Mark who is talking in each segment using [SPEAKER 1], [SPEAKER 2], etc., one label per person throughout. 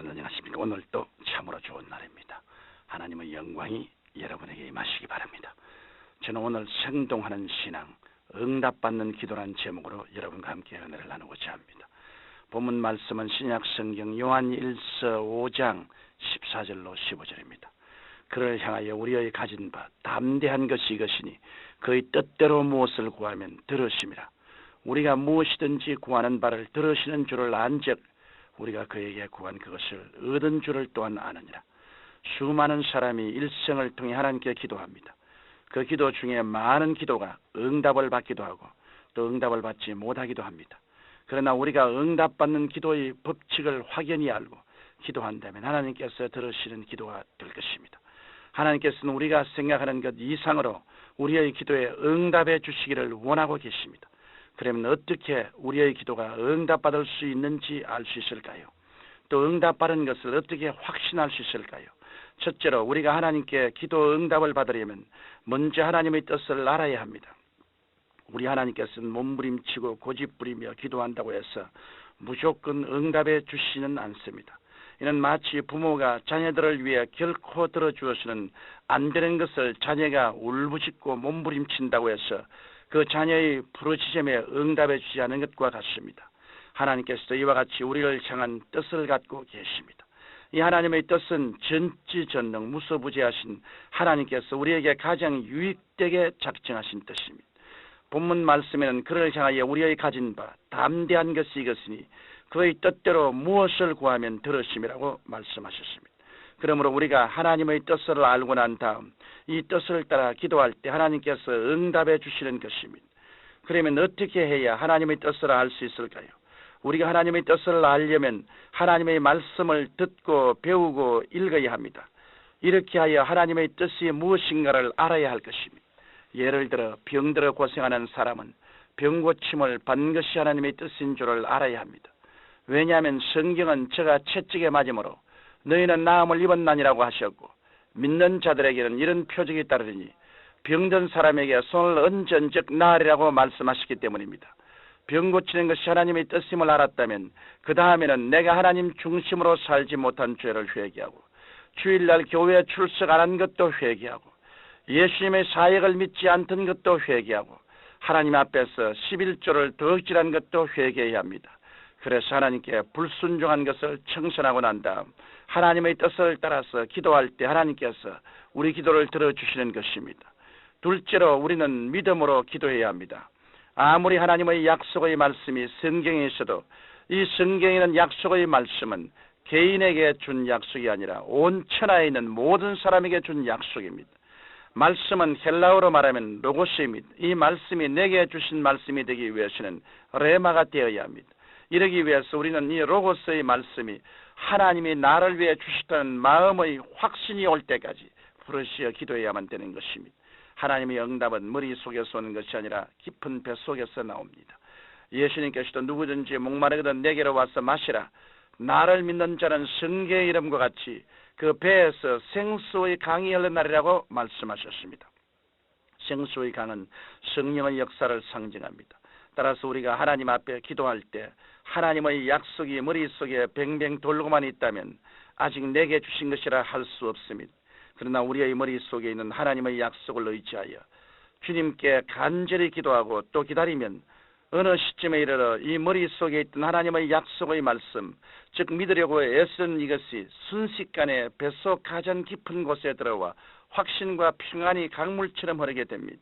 [SPEAKER 1] 여러분 안녕하십니까. 오늘도 참으로 좋은 날입니다. 하나님의 영광이 여러분에게 임하시기 바랍니다. 저는 오늘 생동하는 신앙, 응답받는 기도란 제목으로 여러분과 함께 은혜를 나누고자 합니다. 본문 말씀은 신약 성경 요한 1서 5장 14절로 15절입니다. 그를 향하여 우리의 가진 바 담대한 것이 이것이니 그의 뜻대로 무엇을 구하면 들으심이라. 우리가 무엇이든지 구하는 바를 들으시는 줄을 안즉 우리가 그에게 구한 그것을 얻은 줄을 또한 아느니라. 수많은 사람이 일생을 통해 하나님께 기도합니다. 그 기도 중에 많은 기도가 응답을 받기도 하고 또 응답을 받지 못하기도 합니다. 그러나 우리가 응답받는 기도의 법칙을 확연히 알고 기도한다면 하나님께서 들으시는 기도가 될 것입니다. 하나님께서는 우리가 생각하는 것 이상으로 우리의 기도에 응답해 주시기를 원하고 계십니다. 그러면 어떻게 우리의 기도가 응답받을 수 있는지 알 수 있을까요? 또 응답받은 것을 어떻게 확신할 수 있을까요? 첫째로 우리가 하나님께 기도 응답을 받으려면 먼저 하나님의 뜻을 알아야 합니다. 우리 하나님께서는 몸부림치고 고집부리며 기도한다고 해서 무조건 응답해 주시지는 않습니다. 이는 마치 부모가 자녀들을 위해 결코 들어주어서는 안 되는 것을 자녀가 울부짖고 몸부림친다고 해서 그 자녀의 부르짖음에 응답해 주지 않은 것과 같습니다. 하나님께서도 이와 같이 우리를 향한 뜻을 갖고 계십니다. 이 하나님의 뜻은 전지전능 무소부재하신 하나님께서 우리에게 가장 유익되게 작정하신 뜻입니다. 본문 말씀에는 그를 향하여 우리의 가진 바 담대한 것이 이것이니 그의 뜻대로 무엇을 구하면 들으심이라고 말씀하셨습니다. 그러므로 우리가 하나님의 뜻을 알고 난 다음 이 뜻을 따라 기도할 때 하나님께서 응답해 주시는 것입니다. 그러면 어떻게 해야 하나님의 뜻을 알 수 있을까요? 우리가 하나님의 뜻을 알려면 하나님의 말씀을 듣고 배우고 읽어야 합니다. 이렇게 하여 하나님의 뜻이 무엇인가를 알아야 할 것입니다. 예를 들어 병들어 고생하는 사람은 병 고침을 받는 것이 하나님의 뜻인 줄을 알아야 합니다. 왜냐하면 성경은 저가 채찍에 맞음으로 너희는 나음을 입었나니라고 하셨고 믿는 자들에게는 이런 표적이 따르니 병든 사람에게 손을 얹은 즉 나으리라고 말씀하셨기 때문입니다. 병 고치는 것이 하나님의 뜻임을 알았다면 그 다음에는 내가 하나님 중심으로 살지 못한 죄를 회개하고 주일날 교회에 출석 안 한 것도 회개하고 예수님의 사역을 믿지 않던 것도 회개하고 하나님 앞에서 11조를 덕질한 것도 회개해야 합니다. 그래서 하나님께 불순종한 것을 청산하고 난 다음 하나님의 뜻을 따라서 기도할 때 하나님께서 우리 기도를 들어주시는 것입니다. 둘째로 우리는 믿음으로 기도해야 합니다. 아무리 하나님의 약속의 말씀이 성경에 있어도 이 성경에 있는 약속의 말씀은 개인에게 준 약속이 아니라 온 천하에 있는 모든 사람에게 준 약속입니다. 말씀은 헬라어로 말하면 로고스입니다. 이 말씀이 내게 주신 말씀이 되기 위해서는 레마가 되어야 합니다. 이러기 위해서 우리는 이 로고스의 말씀이 하나님이 나를 위해 주셨다는 마음의 확신이 올 때까지 부르시어 기도해야만 되는 것입니다. 하나님의 응답은 머릿속에서 오는 것이 아니라 깊은 뱃속에서 나옵니다. 예수님께서도 누구든지 목마르거든 내게로 와서 마시라. 나를 믿는 자는 성경의 이름과 같이 그 배에서 생수의 강이 흘러나리라고 말씀하셨습니다. 생수의 강은 성령의 역사를 상징합니다. 따라서 우리가 하나님 앞에 기도할 때 하나님의 약속이 머릿속에 뱅뱅 돌고만 있다면 아직 내게 주신 것이라 할 수 없습니다. 그러나 우리의 머릿속에 있는 하나님의 약속을 의지하여 주님께 간절히 기도하고 또 기다리면 어느 시점에 이르러 이 머릿속에 있던 하나님의 약속의 말씀, 즉 믿으려고 애쓰는 이것이 순식간에 뱃속 가장 깊은 곳에 들어와 확신과 평안이 강물처럼 흐르게 됩니다.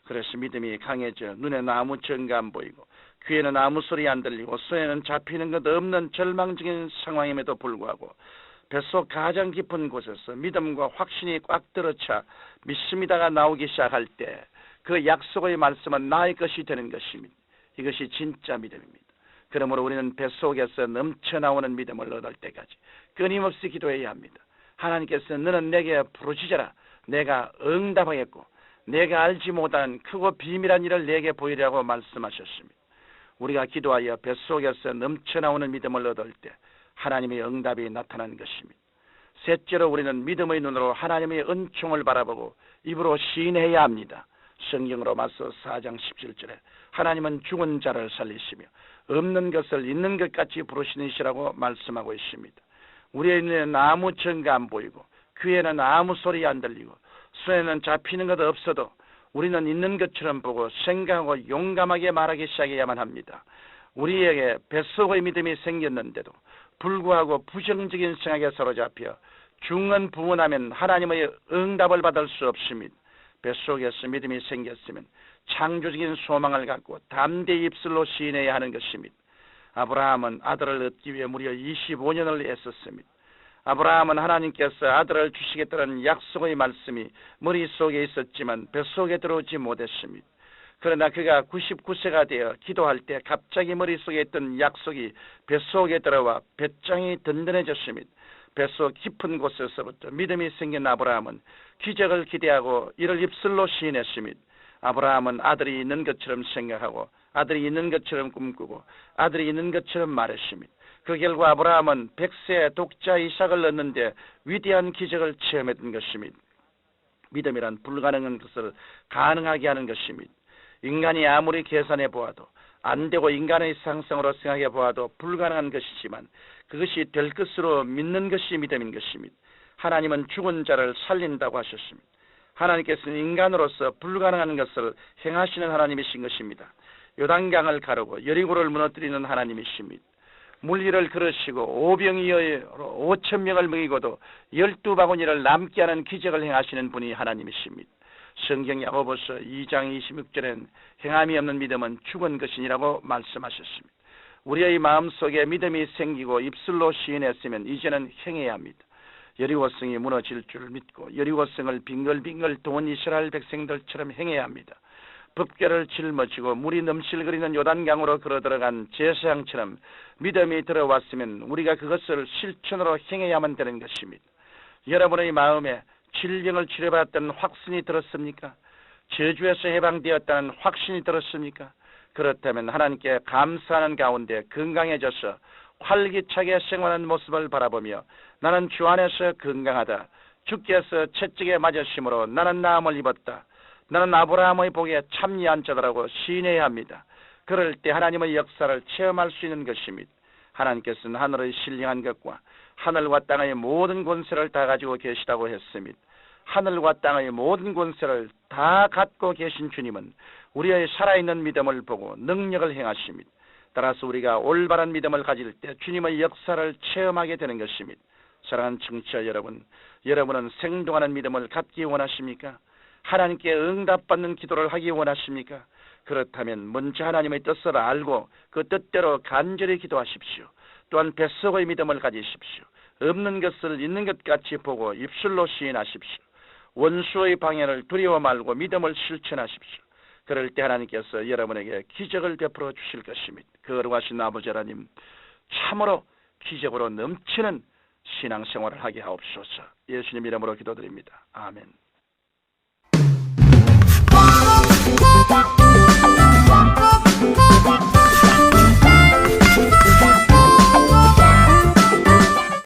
[SPEAKER 1] 그래서 믿음이 강해져 눈에는 아무 증거 안 보이고 귀에는 아무 소리 안 들리고 손에는 잡히는 것 없는 절망적인 상황임에도 불구하고 뱃속 가장 깊은 곳에서 믿음과 확신이 꽉 들어차 믿습니다가 나오기 시작할 때 그 약속의 말씀은 나의 것이 되는 것입니다. 이것이 진짜 믿음입니다. 그러므로 우리는 뱃속에서 넘쳐나오는 믿음을 얻을 때까지 끊임없이 기도해야 합니다. 하나님께서 너는 내게 부르짖어라. 내가 응답하겠고 내가 알지 못한 크고 비밀한 일을 내게 보이라고 말씀하셨습니다. 우리가 기도하여 뱃속에서 넘쳐나오는 믿음을 얻을 때 하나님의 응답이 나타나는 것입니다. 셋째로 우리는 믿음의 눈으로 하나님의 은총을 바라보고 입으로 시인해야 합니다. 성경 로마서 4장 17절에 하나님은 죽은 자를 살리시며 없는 것을 있는 것 같이 부르시는 이시라고 말씀하고 있습니다. 우리의 눈에는 아무 증거 안 보이고 귀에는 아무 소리 안 들리고 손에는 잡히는 것 없어도 우리는 있는 것처럼 보고 생각하고 용감하게 말하기 시작해야만 합니다. 우리에게 뱃속의 믿음이 생겼는데도 불구하고 부정적인 생각에 사로잡혀 중언부언하면 하나님의 응답을 받을 수 없습니다. 뱃속에서 믿음이 생겼으면 창조적인 소망을 갖고 담대히 입술로 시인해야 하는 것입니다. 아브라함은 아들을 얻기 위해 무려 25년을 애썼습니다. 아브라함은 하나님께서 아들을 주시겠다는 약속의 말씀이 머릿속에 있었지만 뱃속에 들어오지 못했습니다. 그러나 그가 99세가 되어 기도할 때 갑자기 머릿속에 있던 약속이 뱃속에 들어와 뱃장이 든든해졌습니다. 뱃속 깊은 곳에서부터 믿음이 생긴 아브라함은 기적을 기대하고 이를 입술로 시인했습니다. 아브라함은 아들이 있는 것처럼 생각하고 아들이 있는 것처럼 꿈꾸고 아들이 있는 것처럼 말했습니다. 그 결과 아브라함은 100세 독자 이삭을 얻는데 위대한 기적을 체험했던 것입니다. 믿음이란 불가능한 것을 가능하게 하는 것입니다. 인간이 아무리 계산해 보아도 안 되고 인간의 상상으로 생각해 보아도 불가능한 것이지만 그것이 될 것으로 믿는 것이 믿음인 것입니다. 하나님은 죽은 자를 살린다고 하셨습니다. 하나님께서는 인간으로서 불가능한 것을 행하시는 하나님이신 것입니다. 요단강을 가르고 여리고를 무너뜨리는 하나님이십니다. 물리를 그르시고 오병이어로 5,000명을 먹이고도 12바구니를 남게 하는 기적을 행하시는 분이 하나님이십니다. 성경 야고보서 2장 26절엔 행함이 없는 믿음은 죽은 것이니라고 말씀하셨습니다. 우리의 마음속에 믿음이 생기고 입술로 시인했으면 이제는 행해야 합니다. 여리고성이 무너질 줄 믿고 여리고성을 빙글빙글 도는 이스라엘 백성들처럼 행해야 합니다. 법궤를 짊어지고 물이 넘실거리는 요단강으로 걸어 들어간 제사장처럼 믿음이 들어왔으면 우리가 그것을 실천으로 행해야만 되는 것입니다. 여러분의 마음에 질병을 치료받았다는 확신이 들었습니까? 저주에서 해방되었다는 확신이 들었습니까? 그렇다면 하나님께 감사하는 가운데 건강해져서 활기차게 생활하는 모습을 바라보며 나는 주 안에서 건강하다. 주께서 채찍에 맞으심으로 나는 나음을 입었다. 나는 아브라함의 복에 참여한 자라고 시인해야 합니다. 그럴 때 하나님의 역사를 체험할 수 있는 것입니다. 하나님께서는 하늘의 신령한 것과 하늘과 땅의 모든 권세를 다 가지고 계시다고 했습니다. 하늘과 땅의 모든 권세를 다 갖고 계신 주님은 우리의 살아있는 믿음을 보고 능력을 행하십니다. 따라서 우리가 올바른 믿음을 가질 때 주님의 역사를 체험하게 되는 것입니다. 사랑하는 청취자 여러분, 여러분은 생동하는 믿음을 갖기 원하십니까? 하나님께 응답받는 기도를 하기 원하십니까? 그렇다면 먼저 하나님의 뜻을 알고 그 뜻대로 간절히 기도하십시오. 또한 뱃속의 믿음을 가지십시오. 없는 것을 있는 것 같이 보고 입술로 시인하십시오. 원수의 방해를 두려워 말고 믿음을 실천하십시오. 그럴 때 하나님께서 여러분에게 기적을 베풀어 주실 것입니다. 거룩하신 아버지 하나님, 참으로 기적으로 넘치는 신앙생활을 하게 하옵소서. 예수님 이름으로 기도드립니다. 아멘.